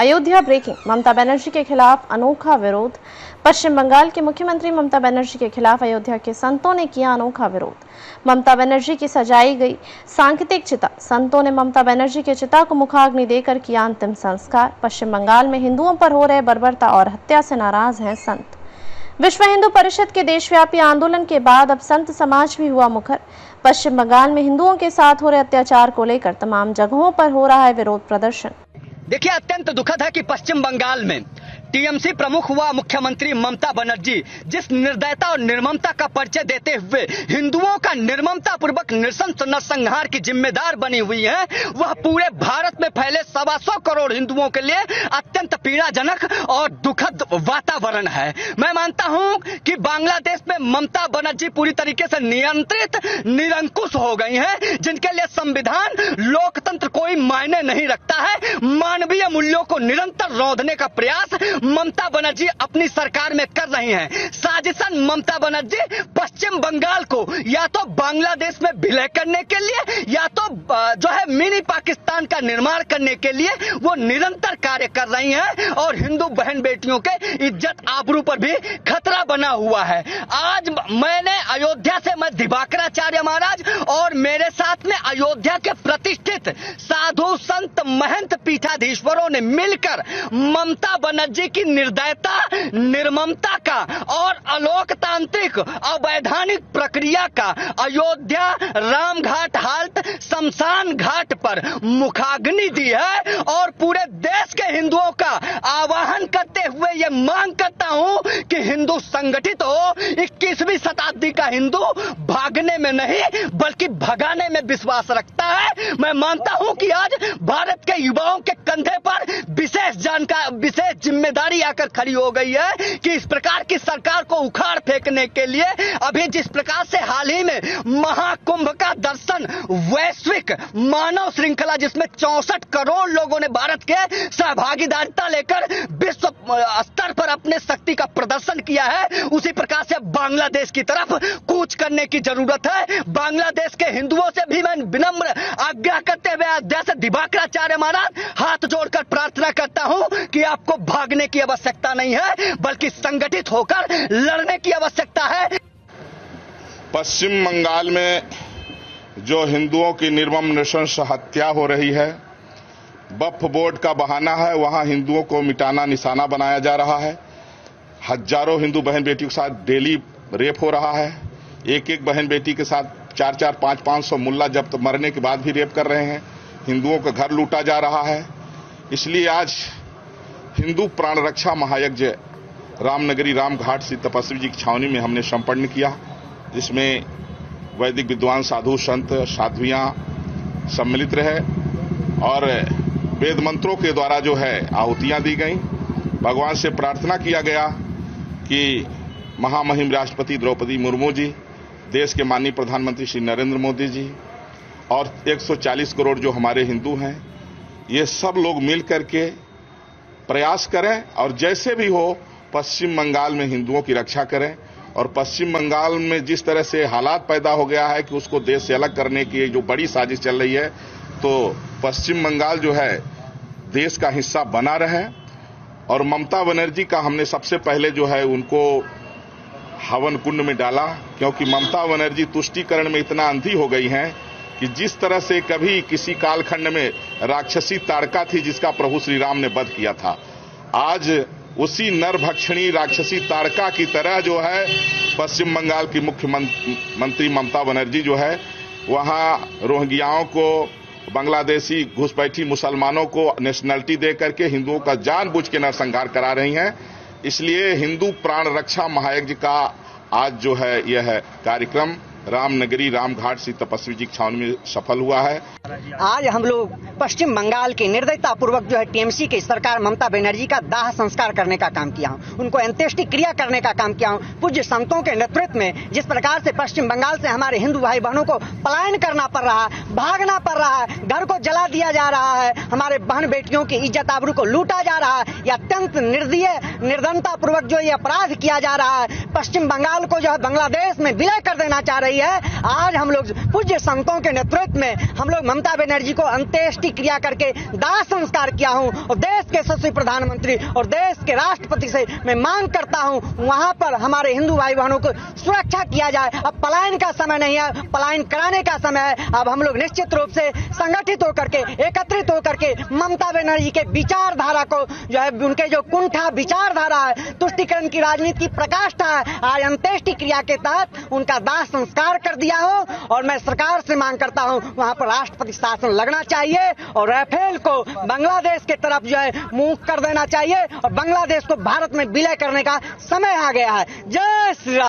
Ayodhya breaking, Mamata Banerjee के खिलाफ अनोखा विरोध। पश्चिम बंगाल के मुख्यमंत्री ममता बनर्जी के खिलाफ अयोध्या के संतों ने किया अनोखा विरोध। ममता बनर्जी की सजाई गई सांकेतिक चिता, संतों ने ममता बनर्जी के चिता को मुखाग्नि देकर किया अंतिम संस्कार। पश्चिम बंगाल में हिंदुओं पर हो रहे बर्बरता और हत्या से नाराज हैं संत। विश्व हिंदू परिषद के देशव्यापी आंदोलन के बाद अब संत समाज भी हुआ मुखर। पश्चिम बंगाल में हिंदुओं के साथ हो रहे अत्याचार को लेकर तमाम जगहों पर हो रहा है विरोध प्रदर्शन। देखिए, अत्यंत दुखद है कि पश्चिम बंगाल में टीएमसी प्रमुख हुआ मुख्यमंत्री ममता बनर्जी जिस निर्दयता और निर्ममता का परिचय देते हुए हिंदुओं का निर्ममता पूर्वक नृशंस नरसंहार की जिम्मेदार बनी हुई है, वह पूरे भारत में फैले 125 करोड़ हिंदुओं के लिए अत्यंत पीड़ाजनक और दुखद वातावरण है। मैं मानता हूं कि बांग्लादेश में ममता बनर्जी पूरी तरीके से नियंत्रित निरंकुश हो गई हैं, जिनके लिए संविधान लोकतंत्र कोई मायने नहीं रखता है। मानवीय मूल्यों को निरंतर रौंदने का प्रयास ममता बनर्जी अपनी सरकार में कर रही हैं। साजिशन ममता बनर्जी पश्चिम बंगाल को या तो बांग्लादेश में विलय करने के लिए या तो जो है मिनी पाकिस्तान का निर्माण करने के लिए वो निरंतर कार्य कर रही हैं और हिंदू बहन बेटियों के इज्जत आबरू पर भी खतरा बना हुआ है। आज मैंने अयोध्या से मैं दिवाकराचार्य महाराज और मेरे साथ में अयोध्या के प्रतिष्ठित साधु संत महंत पीठाधीश्वरों ने मिलकर ममता बनर्जी की निर्दयता, निर्ममता का और अलोकतांत्रिक अवैधानिक प्रक्रिया का अयोध्या रामघाट हाल्ट शमशान घाट पर मुखाग्नि दी है और पूरे देश के हिंदुओं का आह्वान करते हुए ये मांग करता हूं कि हिंदू संगठित हो। 21वीं शताब्दी का हिंदू भागने में नहीं बल्कि भगाने में विश्वास रखता है। मैं मानता हूं कि आज भारत के युवाओं के कंधे पर विशेष जिम्मेदारी आकर खड़ी हो गई है कि इस प्रकार की सरकार को उखाड़ फेंकने के लिए अभी जिस प्रकार से हाल ही में महाकुंभ का दर्शन वैश्विक मानव श्रृंखला जिसमें 64 करोड़ लोगों ने भारत के सहभागिता लेकर विश्व स्तर पर अपने शक्ति का प्रदर्शन किया है, उसी प्रकार से बांग्लादेश की तरफ कूच करने की जरूरत है। बांग्लादेश के हिंदुओं से भी मैं विनम्र आग्रह करते हुए अध्यक्ष दिवाकराचार्य महाराज हाथ जोड़कर प्रार्थना करता हूं कि आपको भागने की आवश्यकता नहीं है बल्कि संगठित होकर लड़ने की आवश्यकता है। पश्चिम बंगाल में जो हिंदुओं की निर्मम नृशंस हत्या हो रही है, वक्फ बोर्ड का बहाना है, वहां हिंदुओं को मिटाना निशाना बनाया जा रहा है। हजारों हिंदू बहन बेटियों के साथ डेली रेप हो रहा है। एक एक बहन बेटी के साथ 4-4, 500 मुल्ला जब तक मरने के बाद भी रेप कर रहे हैं। हिंदुओं का घर लूटा जा रहा है। इसलिए आज हिंदू प्राण रक्षा महायज्ञ रामनगरी रामघाट से तपस्वी जी की छावनी में हमने संपन्न किया, जिसमें वैदिक विद्वान साधु संत साध्वियां सम्मिलित रहे और वेद मंत्रों के द्वारा जो है आहुतियां दी गई। भगवान से प्रार्थना किया गया कि महामहिम राष्ट्रपति द्रौपदी मुर्मू जी, देश के माननीय प्रधानमंत्री श्री नरेंद्र मोदी जी और 140 करोड़ जो हमारे हिंदू हैं, ये सब लोग मिल करके प्रयास करें और जैसे भी हो पश्चिम बंगाल में हिंदुओं की रक्षा करें। और पश्चिम बंगाल में जिस तरह से हालात पैदा हो गया है कि उसको देश से अलग करने की जो बड़ी साजिश चल रही है, तो पश्चिम बंगाल जो है देश का हिस्सा बना रहे। और ममता बनर्जी का हमने सबसे पहले जो है उनको हवन कुंड में डाला, क्योंकि ममता बनर्जी तुष्टीकरण में इतना अंधी हो गई हैं कि जिस तरह से कभी किसी कालखंड में राक्षसी ताड़का थी जिसका प्रभु श्री राम ने वध किया था, आज उसी नरभक्षणी राक्षसी ताड़का की तरह जो है पश्चिम बंगाल की मुख्यमंत्री ममता बनर्जी जो है वहां रोहिंग्याओं को, बांग्लादेशी घुसपैठी मुसलमानों को नेशनलिटी दे करके हिंदुओं का जानबूझ के नरसंहार करा रही हैं। इसलिए हिंदू प्राण रक्षा महायज्ञ का आज जो है यह कार्यक्रम रामनगरी रामघाट से तपस्वी जी की छावनी में सफल हुआ है। आज हम लोग पश्चिम बंगाल की निर्दयता पूर्वक जो है टीएमसी की सरकार ममता बनर्जी का दाह संस्कार करने का काम किया हूं, उनको अंत्येष्टि क्रिया करने का काम किया हूं। पूज्य संतों के नेतृत्व में जिस प्रकार से पश्चिम बंगाल से हमारे हिंदू भाई बहनों को पलायन करना पड़ रहा है, भागना पड़ रहा है, घर को जला दिया जा रहा है, हमारे बहन बेटियों की इज्जत आबरू को लूटा जा रहा है, यह अत्यंत निर्दयी निर्दयता पूर्वक जो ये अपराध किया जा रहा है। पश्चिम बंगाल को जो है बांग्लादेश में विलय कर देना चाह रही रही है। आज हम लोग पूज्य संतों के नेतृत्व में हम लोग ममता बनर्जी को अंत्येष्टि क्रिया करके दाह संस्कार किया हूं और देश के यशस्वी प्रधानमंत्री और देश के राष्ट्रपति से मैं मांग करता हूं वहां पर हमारे हिंदू भाई बहनों को सुरक्षा किया जाए। अब पलायन का समय नहीं है, पलायन कराने का समय है। अब हम लोग निश्चित रूप से संगठित होकर के, एकत्रित होकर के ममता बनर्जी के विचारधारा को जो है, उनके जो कुंठा विचारधारा है, तुष्टीकरण की राजनीति की प्रकाष्ठा है, आज अंत्येष्टि क्रिया के तहत उनका दाह संस्कार कर दिया हो। और मैं सरकार से मांग करता हूं वहां पर राष्ट्रपति शासन लगना चाहिए और राफेल को बांग्लादेश के तरफ जो है मुंह कर देना चाहिए और बांग्लादेश को भारत में विलय करने का समय आ गया है। जय श्री राम।